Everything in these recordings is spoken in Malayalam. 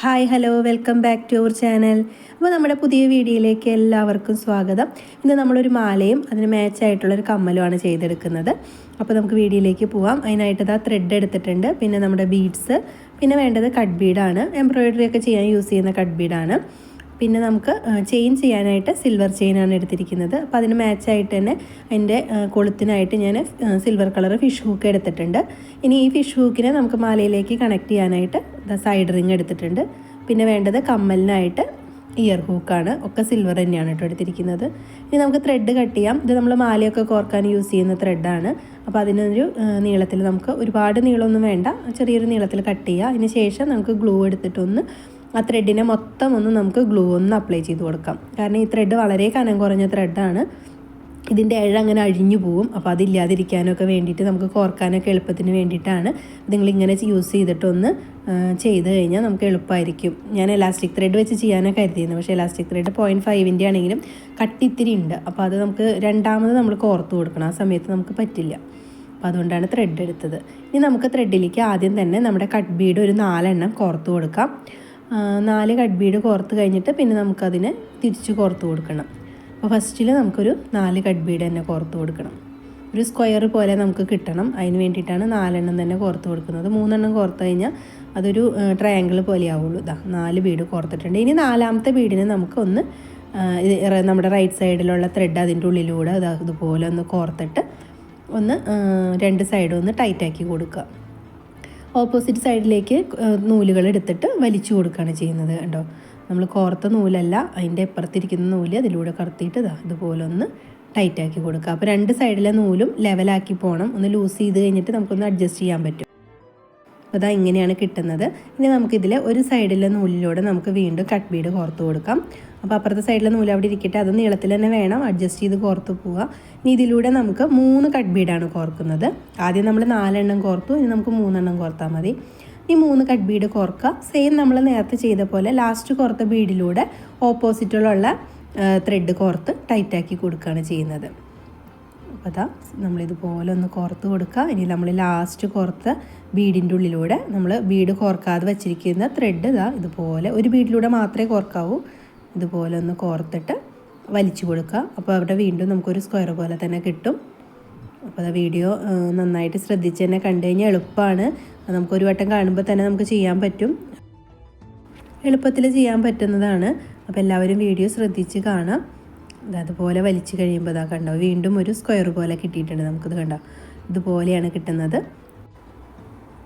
Hi hello welcome back to our channel. അപ്പോൾ നമ്മുടെ പുതിയ വീഡിയോയിലേക്ക് എല്ലാവർക്കും സ്വാഗതം. ഇന്ന് നമ്മളൊരു മാലയും അതിന് മാച്ചായിട്ടുള്ളൊരു കമ്മലുമാണ് ചെയ്തെടുക്കുന്നത്. അപ്പോൾ നമുക്ക് വീഡിയോയിലേക്ക് പോവാം. അതിനായിട്ട് ഇതാ ത്രെഡ് എടുത്തിട്ടുണ്ട്, പിന്നെ നമ്മുടെ ബീഡ്സ്, പിന്നെ വേണ്ടത് കട്ട് ബീഡാണ്. എംബ്രോയിഡറി ഒക്കെ ചെയ്യാൻ യൂസ് ചെയ്യുന്ന കട്ട് ബീഡാണ്. പിന്നെ നമുക്ക് ചെയിൻ ചെയ്യാനായിട്ട് സിൽവർ ചെയിനാണ് എടുത്തിരിക്കുന്നത്. അപ്പോൾ അതിന് മാച്ചായിട്ട് തന്നെ അതിൻ്റെ കൊളുത്തിനായിട്ട് ഞാൻ സിൽവർ കളർ ഫിഷ് ഹൂക്ക് എടുത്തിട്ടുണ്ട്. ഇനി ഈ ഫിഷ് ഹൂക്കിനെ നമുക്ക് മാലയിലേക്ക് കണക്ട് ചെയ്യാനായിട്ട് സൈഡ് റിങ് എടുത്തിട്ടുണ്ട്. പിന്നെ വേണ്ടത് കമ്മലിനായിട്ട് ഇയർ ഹൂക്കാണ്. ഒക്കെ സിൽവർ തന്നെയാണ് കേട്ടോ എടുത്തിരിക്കുന്നത്. ഇനി നമുക്ക് ത്രെഡ് കട്ട് ചെയ്യാം. ഇത് നമ്മൾ മാലയൊക്കെ കോർക്കാൻ യൂസ് ചെയ്യുന്ന ത്രെഡാണ്. അപ്പോൾ അതിനൊരു നീളത്തിൽ നമുക്ക് ഒരുപാട് നീളമൊന്നും വേണ്ട, ചെറിയൊരു നീളത്തിൽ കട്ട് ചെയ്യുക. അതിന് ശേഷം നമുക്ക് ഗ്ലൂ എടുത്തിട്ടൊന്ന് ആ ത്രെഡിനെ മൊത്തം ഒന്ന് നമുക്ക് ഗ്ലൂ ഒന്ന് അപ്ലൈ ചെയ്ത് കൊടുക്കാം. കാരണം ഈ ത്രെഡ് വളരെ കനം കുറഞ്ഞ ത്രെഡാണ്. ഇതിൻ്റെ ഇഴ അങ്ങനെ അഴിഞ്ഞു പോവും. അപ്പോൾ അതില്ലാതിരിക്കാനൊക്കെ വേണ്ടിയിട്ട് നമുക്ക് കോർക്കാനൊക്കെ എളുപ്പത്തിന് വേണ്ടിയിട്ടാണ് നിങ്ങളിങ്ങനെ യൂസ് ചെയ്തിട്ടൊന്ന് ചെയ്ത് കഴിഞ്ഞാൽ നമുക്ക് എളുപ്പമായിരിക്കും. ഞാൻ എലാസ്റ്റിക് ത്രെഡ് വെച്ച് ചെയ്യാനൊക്കെ കരുതിയിരുന്നു, പക്ഷേ എലാസ്റ്റിക് ത്രെഡ് 0.5 ആണെങ്കിലും കട്ടിത്തിരി ഉണ്ട്. അപ്പോൾ അത് നമുക്ക് രണ്ടാമത് നമ്മൾ കോർത്ത് കൊടുക്കണം, ആ സമയത്ത് നമുക്ക് പറ്റില്ല. അപ്പോൾ അതുകൊണ്ടാണ് ത്രെഡ് എടുത്തത്. ഇനി നമുക്ക് ത്രെഡിലേക്ക് ആദ്യം തന്നെ നമ്മുടെ കട്ട് ബീഡ് ഒരു 4 എണ്ണം കോർത്ത് കൊടുക്കാം. 4 കട്ട് ബീഡ് കോർത്ത് കഴിഞ്ഞിട്ട് പിന്നെ നമുക്കതിനെ തിരിച്ച് കോർത്ത് കൊടുക്കണം. അപ്പോൾ ഫസ്റ്റിൽ നമുക്കൊരു 4 കട്ട് ബീഡ് തന്നെ കോർത്ത് കൊടുക്കണം. ഒരു സ്ക്വയർ പോലെ നമുക്ക് കിട്ടണം. അതിന് വേണ്ടിയിട്ടാണ് 4 എണ്ണം തന്നെ കോർത്ത് കൊടുക്കുന്നത്. 3 എണ്ണം കോർത്ത് കഴിഞ്ഞാൽ അതൊരു ട്രയാങ്കിൾ പോലെ ആവുള്ളൂ. 4 ബീഡ് കോർത്തിട്ടുണ്ട്. ഇനി 4ാമത്തെ ബീഡിന് നമുക്കൊന്ന് നമ്മുടെ റൈറ്റ് സൈഡിലുള്ള ത്രെഡ് അതിൻ്റെ ഉള്ളിലൂടെ അതുപോലെ ഒന്ന് കോർത്തിട്ട് ഒന്ന് 2 സൈഡും ഒന്ന് ടൈറ്റാക്കി കൊടുക്കുക. ഓപ്പോസിറ്റ് സൈഡിലേക്ക് നൂലുകൾ എടുത്തിട്ട് വലിച്ചു കൊടുക്കുകയാണ് ചെയ്യുന്നത്. കണ്ടോ, നമ്മൾ കോർത്ത നൂലല്ല, അതിൻ്റെ ഇപ്പുറത്തിരിക്കുന്ന നൂല് അതിലൂടെ കറുത്തിയിട്ട് ഇതുപോലെ ഒന്ന് ടൈറ്റാക്കി കൊടുക്കുക. അപ്പോൾ 2 സൈഡിലെ നൂലും ലെവലാക്കി പോകണം. ഒന്ന് ലൂസ് ചെയ്ത് കഴിഞ്ഞിട്ട് നമുക്കൊന്ന് അഡ്ജസ്റ്റ് ചെയ്യാൻ പറ്റും. അപ്പോൾ ഇങ്ങനെയാണ് കിട്ടുന്നത്. ഇനി നമുക്കിതിൽ ഒരു സൈഡിലെ നൂലിലൂടെ നമുക്ക് വീണ്ടും കട്ട് ബീഡ് കോർത്ത് കൊടുക്കാം. അപ്പോൾ അപ്പുറത്തെ സൈഡിലെ നൂല് അവിടെ ഇരിക്കട്ടെ, അത് നീളത്തിൽ തന്നെ വേണം, അഡ്ജസ്റ്റ് ചെയ്ത് കോർത്ത് പോവുക. ഇനി ഇതിലൂടെ നമുക്ക് 3 കട്ട് ബീഡാണ് കോർക്കുന്നത്. ആദ്യം നമ്മൾ 4 എണ്ണം കോർത്തു, ഇനി നമുക്ക് 3 എണ്ണം കോർത്താൽ മതി. ഈ 3 കട്ട് ബീഡ് കോർക്കുക. സെയിം നമ്മൾ നേരത്തെ ചെയ്ത പോലെ ലാസ്റ്റ് കോർത്ത ബീഡിലൂടെ ഓപ്പോസിറ്റിലുള്ള ത്രെഡ് കോർത്ത് ടൈറ്റാക്കി കൊടുക്കുകയാണ് ചെയ്യുന്നത്. അപ്പോൾ നമ്മളിതുപോലെ ഒന്ന് കോർത്ത് കൊടുക്കുക. ഇനി നമ്മൾ ലാസ്റ്റ് കോർത്ത ബീഡിൻ്റെ ഉള്ളിലൂടെ നമ്മൾ ബീഡ് കോർക്കാതെ വച്ചിരിക്കുന്ന ത്രെഡ് ഇതുപോലെ ഒരു ബീഡിലൂടെ മാത്രമേ കോർക്കാവൂ. ഇതുപോലെ ഒന്ന് കോർത്തിട്ട് വലിച്ചു കൊടുക്കുക. അപ്പോൾ അവിടെ വീണ്ടും നമുക്കൊരു സ്ക്വയർ പോലെ തന്നെ കിട്ടും. അപ്പോൾ വീഡിയോ നന്നായിട്ട് ശ്രദ്ധിച്ച് തന്നെ കണ്ടു കഴിഞ്ഞാൽ എളുപ്പമാണ്. നമുക്കൊരു വട്ടം കാണുമ്പോൾ തന്നെ നമുക്ക് ചെയ്യാൻ പറ്റും, എളുപ്പത്തിൽ ചെയ്യാൻ പറ്റുന്നതാണ്. അപ്പോൾ എല്ലാവരും വീഡിയോ ശ്രദ്ധിച്ച് കാണാം. അതുപോലെ വലിച്ചു കഴിയുമ്പോൾ കണ്ടോ, വീണ്ടും ഒരു സ്ക്വയർ പോലെ കിട്ടിയിട്ടുണ്ട്. നമുക്കിത് കണ്ടോ, ഇതുപോലെയാണ് കിട്ടുന്നത്.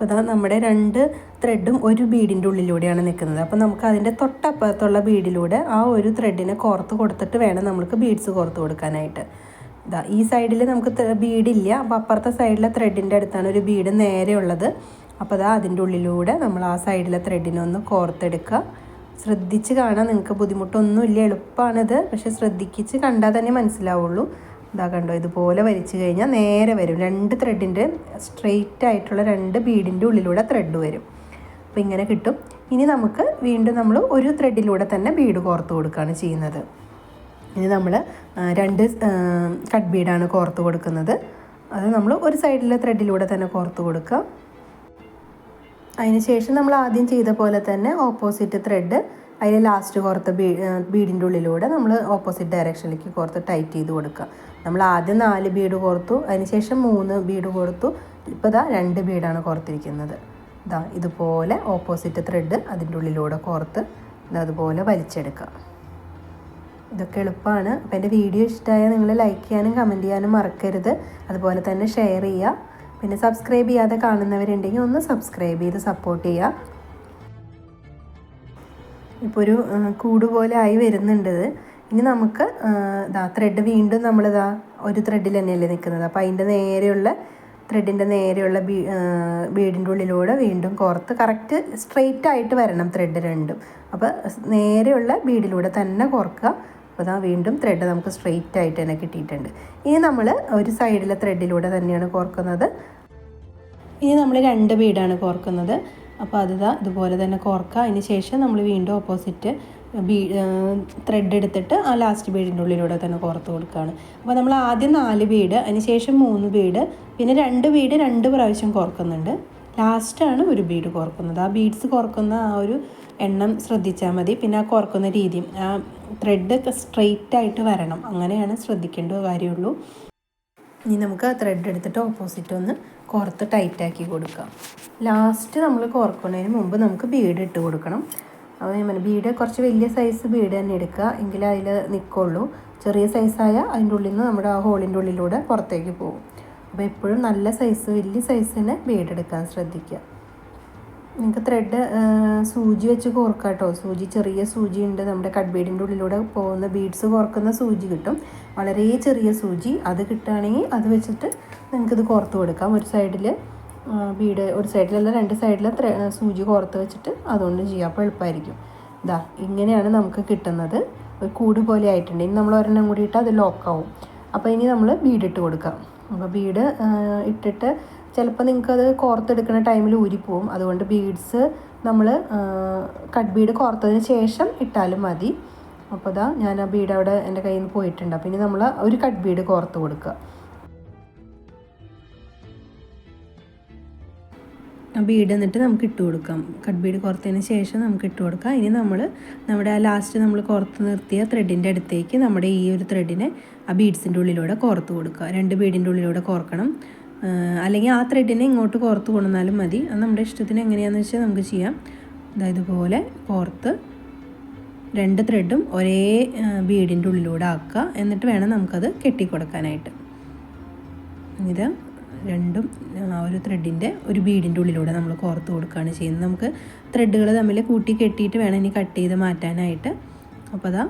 അപ്പോൾ നമ്മുടെ 2 ത്രെഡും ഒരു ബീഡിൻ്റെ ഉള്ളിലൂടെയാണ് നിൽക്കുന്നത്. അപ്പോൾ നമുക്ക് അതിൻ്റെ തൊട്ടപ്പുറത്തുള്ള ബീഡിലൂടെ ആ ഒരു ത്രെഡിനെ കോർത്ത് കൊടുത്തിട്ട് വേണം നമുക്ക് ബീഡ്സ് കോർത്ത് കൊടുക്കാനായിട്ട്. ഈ സൈഡിൽ നമുക്ക് ബീഡില്ല, അപ്പോൾ അപ്പുറത്തെ സൈഡിലെ ത്രെഡിൻ്റെ അടുത്താണ് ഒരു ബീഡ് നേരെ ഉള്ളത്. അപ്പോൾ അതിൻ്റെ ഉള്ളിലൂടെ നമ്മൾ ആ സൈഡിലെ ത്രെഡിനെ ഒന്ന് കോർത്തെടുക്കുക. ശ്രദ്ധിച്ച് കാണാൻ, നിങ്ങൾക്ക് ബുദ്ധിമുട്ടൊന്നുമില്ല, എളുപ്പമാണിത്. പക്ഷെ ശ്രദ്ധിച്ച് കണ്ടാൽ തന്നെ മനസ്സിലാവുള്ളൂ. കണ്ടോ, ഇതുപോലെ വലിച്ചു കഴിഞ്ഞാൽ നേരെ വരും. 2 ത്രെഡിൻ്റെ സ്ട്രെയിറ്റ് ആയിട്ടുള്ള 2 ബീഡിൻ്റെ ഉള്ളിലൂടെ ത്രെഡ് വരും. അപ്പോൾ ഇങ്ങനെ കിട്ടും. ഇനി നമുക്ക് വീണ്ടും നമ്മൾ ഒരു ത്രെഡിലൂടെ തന്നെ ബീഡ് കോർത്ത് കൊടുക്കുകയാണ് ചെയ്യുന്നത്. ഇനി നമ്മൾ 2 കട്ട് ബീഡാണ് കോർത്ത് കൊടുക്കുന്നത്. അത് നമ്മൾ ഒരു സൈഡിലെ ത്രെഡിലൂടെ തന്നെ കോർത്ത് കൊടുക്കുക. അതിന് ശേഷം നമ്മൾ ആദ്യം ചെയ്ത പോലെ തന്നെ ഓപ്പോസിറ്റ് ത്രെഡ് അതിൽ ലാസ്റ്റ് കോർത്ത ബീഡിൻ്റെ ഉള്ളിലൂടെ നമ്മൾ ഓപ്പോസിറ്റ് ഡയറക്ഷനിലേക്ക് കോർത്ത് ടൈറ്റ് ചെയ്ത് കൊടുക്കുക. നമ്മൾ ആദ്യം 4 ബീഡ് കോർത്തു, അതിന് ശേഷം 3 ബീഡ് കോർത്തു. ഇപ്പോൾ 2 ബീഡാണ് കോർത്തിരിക്കുന്നത്. ഇതുപോലെ ഓപ്പോസിറ്റ് ത്രെഡ് അതിൻ്റെ ഉള്ളിലൂടെ കോർത്ത് അതുപോലെ വലിച്ചെടുക്കുക. ഇതൊക്കെ എളുപ്പമാണ്. അപ്പോൾ എൻ്റെ വീഡിയോ ഇഷ്ടമായാൽ നിങ്ങൾ ലൈക്ക് ചെയ്യാനും കമൻറ്റ് ചെയ്യാനും മറക്കരുത്. അതുപോലെ തന്നെ ഷെയർ ചെയ്യുക. പിന്നെ സബ്സ്ക്രൈബ് ചെയ്യാതെ കാണുന്നവരുണ്ടെങ്കിൽ ഒന്ന് സബ്സ്ക്രൈബ് ചെയ്ത് സപ്പോർട്ട് ചെയ്യുക. ഇപ്പോൾ ഒരു കൂട് പോലെ ആയി വരുന്നുണ്ട്. ഇനി നമുക്ക് ത്രെഡ് വീണ്ടും നമ്മൾ ഒരു ത്രെഡിൽ തന്നെയല്ലേ നിൽക്കുന്നത്. അപ്പോൾ അതിൻ്റെ ത്രെഡിൻ്റെ നേരെയുള്ള ബീഡിൻ്റെ ഉള്ളിലൂടെ വീണ്ടും കോർത്ത് കറക്റ്റ് സ്ട്രെയിറ്റ് ആയിട്ട് വരണം ത്രെഡ് രണ്ടും. അപ്പോൾ നേരെയുള്ള ബീഡിലൂടെ തന്നെ കോർക്കുക. അപ്പോൾ വീണ്ടും ത്രെഡ് നമുക്ക് സ്ട്രെയിറ്റ് ആയിട്ട് തന്നെ കിട്ടിയിട്ടുണ്ട്. ഇനി നമ്മൾ ഒരു സൈഡിലെ ത്രെഡിലൂടെ തന്നെയാണ് കോർക്കുന്നത്. ഇനി നമ്മൾ 2 ബീഡാണ് കോർക്കുന്നത്. അപ്പോൾ ഇതുപോലെ തന്നെ കോർക്കുക. അതിന് ശേഷം നമ്മൾ വീണ്ടും ഓപ്പോസിറ്റ് ത്രെഡ് എടുത്തിട്ട് ആ ലാസ്റ്റ് ബീഡിൻ്റെ ഉള്ളിലൂടെ തന്നെ കോർത്ത് കൊടുക്കുകയാണ്. അപ്പോൾ നമ്മൾ ആദ്യം 4 ബീഡ്, അതിന് ശേഷം 3 ബീഡ്, പിന്നെ 2 ബീഡ് 2 പ്രാവശ്യം കോർക്കുന്നുണ്ട്. ലാസ്റ്റാണ് ഒരു ബീഡ് കോർക്കുന്നത്. ആ ബീഡ്സ് കോർക്കുന്ന ആ ഒരു എണ്ണം ശ്രദ്ധിച്ചാൽ മതി. പിന്നെ ആ കോർക്കുന്ന രീതിയും ആ ത്രെഡ് സ്ട്രെയിറ്റ് ആയിട്ട് വരണം, അങ്ങനെയാണ് ശ്രദ്ധിക്കേണ്ട കാര്യമുള്ളൂ. ഇനി നമുക്ക് ആ ത്രെഡ് എടുത്തിട്ട് ഓപ്പോസിറ്റ് ഒന്ന് കോർത്ത് ടൈറ്റാക്കി കൊടുക്കാം. ലാസ്റ്റ് നമ്മൾ കോർക്കുന്നതിന് മുമ്പ് നമുക്ക് ബീഡ് ഇട്ട് കൊടുക്കണം. അപ്പോൾ ഞാൻ പറഞ്ഞു ബീഡ് കുറച്ച് വലിയ സൈസ് ബീഡ് തന്നെ എടുക്കുക, എങ്കിലേ അതിൽ നിൽക്കുള്ളൂ. ചെറിയ സൈസായ അതിൻ്റെ ഉള്ളിൽ നിന്ന് നമ്മുടെ ആ ഹോളിൻ്റെ ഉള്ളിലൂടെ പുറത്തേക്ക് പോകും. അപ്പോൾ എപ്പോഴും നല്ല സൈസ് വലിയ സൈസ് തന്നെ ബീഡ് എടുക്കാൻ ശ്രദ്ധിക്കുക. നിങ്ങൾക്ക് ത്രെഡ് സൂചി വെച്ച് കോർക്കാം കേട്ടോ. സൂചി ചെറിയ സൂചി ഉണ്ട്, നമ്മുടെ കട്ട് ബീഡിൻ്റെ ഉള്ളിലൂടെ പോകുന്ന ബീഡ്സ് കോർക്കുന്ന സൂചി കിട്ടും, വളരെ ചെറിയ സൂചി. അത് കിട്ടുകയാണെങ്കിൽ അത് വെച്ചിട്ട് നിങ്ങൾക്കിത് കോർത്ത് കൊടുക്കാം. ഒരു സൈഡിൽ ബീഡ്, ഒരു സൈഡിലല്ല 2 സൈഡിൽ സൂചി കോർത്ത് വെച്ചിട്ട് അതുകൊണ്ട് ചെയ്യാം. അപ്പോൾ എളുപ്പമായിരിക്കും. ഇതാ ഇങ്ങനെയാണ് നമുക്ക് കിട്ടുന്നത്. ഒരു കൂട് പോലെ ആയിട്ടുണ്ട്. ഇനി നമ്മൾ ഒരെണ്ണം കൂടി ഇട്ടാൽ അത് ലോക്കാവും. അപ്പോൾ ഇനി നമ്മൾ ബീഡ് ഇട്ട് കൊടുക്കാം. അപ്പോൾ ബീഡ് ഇട്ടിട്ട് ചിലപ്പോൾ നിങ്ങൾക്കത് കോർത്തെടുക്കുന്ന ടൈമിൽ ഊരിപ്പോവും. അതുകൊണ്ട് ബീഡ്സ് നമ്മൾ കട്ട് ബീഡ് കോർത്തതിന് ശേഷം ഇട്ടാലും മതി. അപ്പോൾ ഇതാ ഞാൻ ആ ബീഡ് അവിടെ എൻ്റെ കയ്യിൽ നിന്ന് പോയിട്ടുണ്ട്. അപ്പോൾ ഇനി നമ്മൾ ഒരു കട്ട് ബീഡ് കോർത്ത് കൊടുക്കുക. ആ ബീഡ് എന്നിട്ട് നമുക്ക് ഇട്ട് കൊടുക്കാം. കട്ട് ബീഡ് കോർത്തതിന് ശേഷം നമുക്ക് ഇട്ട് കൊടുക്കാം. ഇനി നമ്മുടെ ലാസ്റ്റ് നമ്മൾ കോർത്ത് നിർത്തിയ ത്രെഡിൻ്റെ അടുത്തേക്ക് നമ്മുടെ ഈ ഒരു ത്രെഡിനെ ആ ബീഡ്സിൻ്റെ ഉള്ളിലൂടെ കോർത്ത് കൊടുക്കുക. 2 ബീഡിൻ്റെ ഉള്ളിലൂടെ കോർക്കണം. അല്ലെങ്കിൽ ആ ത്രെഡിനെ ഇങ്ങോട്ട് കോർത്ത് കൊണ്ടുവന്നാലും മതി. അത് നമ്മുടെ ഇഷ്ടത്തിന് എങ്ങനെയാണെന്ന് വെച്ചാൽ നമുക്ക് ചെയ്യാം. അതായത് ഇതുപോലെ കോർത്ത് 2 ത്രെഡും ഒരേ ബീഡിൻ്റെ ഉള്ളിലൂടെ ആക്കുക. എന്നിട്ട് വേണം നമുക്കത് കെട്ടിക്കൊടുക്കാനായിട്ട്. ഇത് രണ്ടും ഒരു ത്രെഡിൻ്റെ ഒരു ബീഡിൻ്റെ ഉള്ളിലൂടെ നമ്മൾ കോർത്ത് കൊടുക്കുകയാണ് ചെയ്യുന്നത്. നമുക്ക് ത്രെഡുകൾ തമ്മിൽ കൂട്ടി കെട്ടിയിട്ട് വേണം ഇനി കട്ട് ചെയ്ത് മാറ്റാനായിട്ട്. അപ്പോൾ അതാ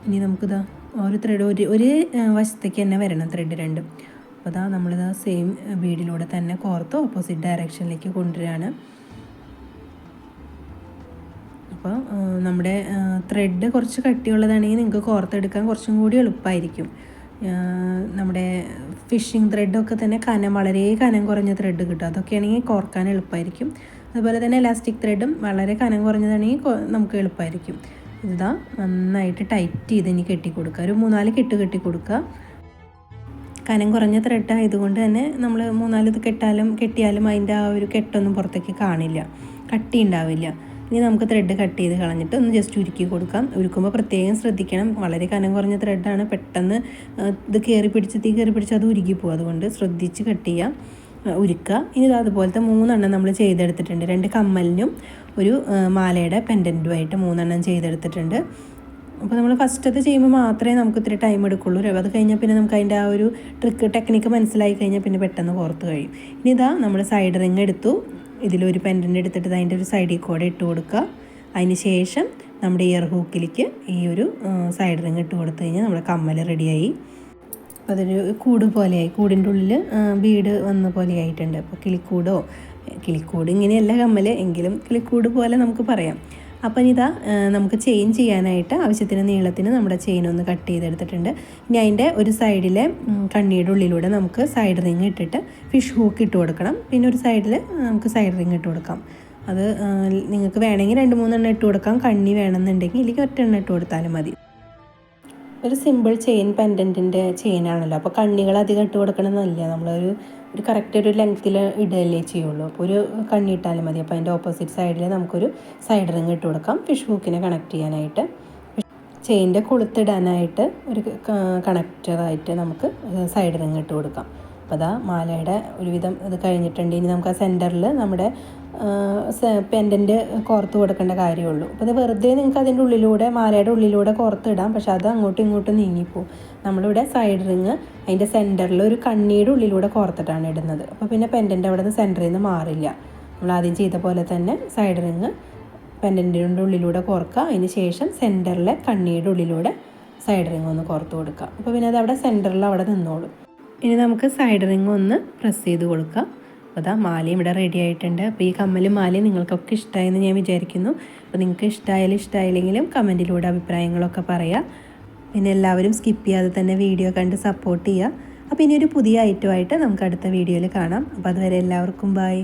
ഇനി നമുക്കിതാ ഒരു ത്രെഡ് ഒരു വശത്തേക്ക് തന്നെ വരണം ത്രെഡ് രണ്ടും. അപ്പോൾ അതാ നമ്മളിതാ സെയിം ബീഡിലൂടെ തന്നെ കോർത്ത് ഓപ്പോസിറ്റ് ഡയറക്ഷനിലേക്ക് കൊണ്ടുവരികയാണ്. അപ്പോൾ നമ്മുടെ ത്രെഡ് കുറച്ച് കട്ടിയുള്ളതാണെങ്കിൽ നിങ്ങൾക്ക് കോർത്തെടുക്കാൻ കുറച്ചും കൂടി എളുപ്പമായിരിക്കും. നമ്മുടെ ഫിഷിംഗ് ത്രെഡൊക്കെ തന്നെ വളരെ കനം കുറഞ്ഞ ത്രെഡ് കിട്ടും. അതൊക്കെയാണെങ്കിൽ കോർക്കാൻ എളുപ്പമായിരിക്കും. അതുപോലെ തന്നെ ഇലാസ്റ്റിക് ത്രെഡും വളരെ കനം കുറഞ്ഞതാണെങ്കിൽ നമുക്ക് എളുപ്പമായിരിക്കും. ഇതാ നന്നായിട്ട് ടൈറ്റ് ചെയ്ത് ഇനി കെട്ടിക്കൊടുക്കുക. ഒരു 3-4 കെട്ടി കൊടുക്കുക. കനം കുറഞ്ഞ ത്രെഡ് ആയതുകൊണ്ട് തന്നെ നമ്മൾ 3-4 ഇത് കെട്ടിയാലും അതിൻ്റെ ആ ഒരു കെട്ടൊന്നും പുറത്തേക്ക് കാണില്ല, കട്ടി ഉണ്ടാവില്ല. ഇനി നമുക്ക് ത്രെഡ് കട്ട് ചെയ്ത് കളഞ്ഞിട്ട് ഒന്ന് ജസ്റ്റ് ഉരുക്കി കൊടുക്കാം. ഉരുക്കുമ്പോൾ പ്രത്യേകം ശ്രദ്ധിക്കണം, വളരെ കനം കുറഞ്ഞ ത്രെഡാണ്. പെട്ടെന്ന് ഇത് തീ കയറി പിടിച്ച് അത് ഉരുകിപ്പോകും. അതുകൊണ്ട് ശ്രദ്ധിച്ച് കട്ട് ചെയ്യാം, ഉരുക്കുക. ഇനി അതുപോലത്തെ 3 എണ്ണം നമ്മൾ ചെയ്തെടുത്തിട്ടുണ്ട്. 2 കമ്മലിനും ഒരു മാലയുടെ പെൻഡൻറ്റുമായിട്ട് 3 എണ്ണം ചെയ്തെടുത്തിട്ടുണ്ട്. അപ്പോൾ നമ്മൾ ഫസ്റ്റത്തെ ചെയ്യുമ്പോൾ മാത്രമേ നമുക്ക് ഇത്തിരി ടൈം എടുക്കുള്ളൂ. അത് കഴിഞ്ഞാൽ പിന്നെ നമുക്ക് അതിൻ്റെ ആ ഒരു ടെക്നിക്ക് മനസ്സിലായി കഴിഞ്ഞാൽ പിന്നെ പെട്ടെന്ന് കോർത്ത് കഴിയും. ഇനി ഇതാ നമ്മൾ സൈഡ് റിങ് എടുത്തു. ഇതിലൊരു പെൻഡൻ്റ് എടുത്തിട്ട് അതിൻ്റെ ഒരു സൈഡിൽ കൂടെ ഇട്ട് കൊടുക്കുക. അതിന് ശേഷം നമ്മുടെ ഇയർ ഹൂക്കിലേക്ക് ഈ ഒരു സൈഡ് റിങ് ഇട്ട് കൊടുത്തു കഴിഞ്ഞാൽ നമ്മുടെ കമ്മൽ റെഡിയായി. അപ്പോൾ അതൊരു കൂട് പോലെയായി, കൂടിൻ്റെ ഉള്ളിൽ ബീഡ് വന്ന പോലെ ആയിട്ടുണ്ട്. അപ്പോൾ കിളിക്കൂട് ഇങ്ങനെയല്ല കമ്മൽ, എങ്കിലും കിളിക്കൂട് പോലെ നമുക്ക് പറയാം. അപ്പം ഇതാ നമുക്ക് ചെയിൻ ചെയ്യാനായിട്ട് ആവശ്യത്തിന് നീളത്തിന് നമ്മുടെ ചെയിൻ ഒന്ന് കട്ട് ചെയ്തെടുത്തിട്ടുണ്ട്. ഇനി അതിൻ്റെ ഒരു സൈഡിലെ കണ്ണിയുടെ ഉള്ളിലൂടെ നമുക്ക് സൈഡ് റിങ് ഇട്ടിട്ട് ഫിഷ് ഹൂക്ക് ഇട്ട് കൊടുക്കണം. പിന്നെ ഒരു സൈഡിൽ നമുക്ക് സൈഡ് റിങ് ഇട്ട് കൊടുക്കാം. അത് നിങ്ങൾക്ക് വേണമെങ്കിൽ 2-3 എണ്ണം ഇട്ട് കൊടുക്കാം. കണ്ണി വേണമെന്നുണ്ടെങ്കിൽ ഇതിലേക്ക് 1 എണ്ണം ഇട്ട് കൊടുത്താലും മതി. ഒരു സിമ്പിൾ ചെയിൻ പെൻഡൻറ്റിൻ്റെ ചെയിനാണല്ലോ, അപ്പോൾ കണ്ണികൾ അധികം ഇട്ട് കൊടുക്കണമെന്നില്ല. നമ്മളൊരു കറക്റ്റ് ഒരു ലെങ്ത്തിൽ ഇടുകയല്ലേ ചെയ്യുള്ളൂ. അപ്പോൾ ഒരു കണ്ണി ഇട്ടാലും മതി. അപ്പോൾ അതിൻ്റെ ഓപ്പോസിറ്റ് സൈഡിൽ നമുക്കൊരു സൈഡ് റിങ് ഇട്ട് കൊടുക്കാം ഫിഷ് ഹൂക്കിനെ കണക്ട് ചെയ്യാനായിട്ട്. ചെയിൻ്റെ കൊളുത്തിടാനായിട്ട് ഒരു കണക്റ്ററായിട്ട് നമുക്ക് സൈഡ് റിങ് ഇട്ട് കൊടുക്കാം. അപ്പോൾ അതാ മാലയുടെ ഒരുവിധം ഇത് കഴിഞ്ഞിട്ടുണ്ട്. ഇനി നമുക്ക് ആ സെൻറ്ററിൽ നമ്മുടെ പെൻഡൻറ്റ് കോർത്ത് കൊടുക്കേണ്ട കാര്യമുള്ളൂ. അപ്പോൾ അത് വെറുതെ നിങ്ങൾക്ക് അതിൻ്റെ ഉള്ളിലൂടെ മാലയുടെ ഉള്ളിലൂടെ കോർത്തിടാം, പക്ഷെ അത് അങ്ങോട്ടും ഇങ്ങോട്ടും നീങ്ങിപ്പോവും. നമ്മളിവിടെ സൈഡ് റിങ് അതിൻ്റെ സെൻറ്ററിൽ ഒരു കണ്ണിയുടെ ഉള്ളിലൂടെ കോർത്തിട്ടാണ് ഇടുന്നത്. അപ്പോൾ പിന്നെ പെൻഡൻറ്റ് അവിടെ നിന്ന് സെൻറ്ററിൽ നിന്ന് മാറില്ല. നമ്മൾ ആദ്യം ചെയ്ത പോലെ തന്നെ സൈഡ് റിങ് പെൻഡൻറ്റിൻ്റെ ഉള്ളിലൂടെ കോർക്കുക. അതിന് ശേഷം സെൻറ്ററിലെ കണ്ണിയുടെ ഉള്ളിലൂടെ സൈഡ് റിങ് ഒന്ന് കോർത്ത് കൊടുക്കുക. അപ്പോൾ പിന്നെ അത് അവിടെ സെൻറ്ററിൽ അവിടെ നിന്നോളും. ഇനി നമുക്ക് സൈഡ് റിങ് ഒന്ന് പ്രസ് ചെയ്ത് കൊടുക്കാം. അപ്പോൾ അതാ മാലയും ഇവിടെ റെഡി ആയിട്ടുണ്ട്. അപ്പോൾ ഈ കമ്മലും മാലയും നിങ്ങൾക്കൊക്കെ ഇഷ്ടമായെന്ന് ഞാൻ വിചാരിക്കുന്നു. അപ്പോൾ നിങ്ങൾക്ക് ഇഷ്ടമായില്ലെങ്കിലും കമൻറ്റിലൂടെ അഭിപ്രായങ്ങളൊക്കെ പറയാം. പിന്നെ എല്ലാവരും സ്കിപ്പ് ചെയ്യാതെ തന്നെ വീഡിയോ കണ്ട് സപ്പോർട്ട് ചെയ്യുക. അപ്പോൾ ഇനി ഒരു പുതിയ ഐറ്റമായിട്ട് നമുക്ക് അടുത്ത വീഡിയോയിൽ കാണാം. അപ്പോൾ അതുവരെ എല്ലാവർക്കും ബൈ.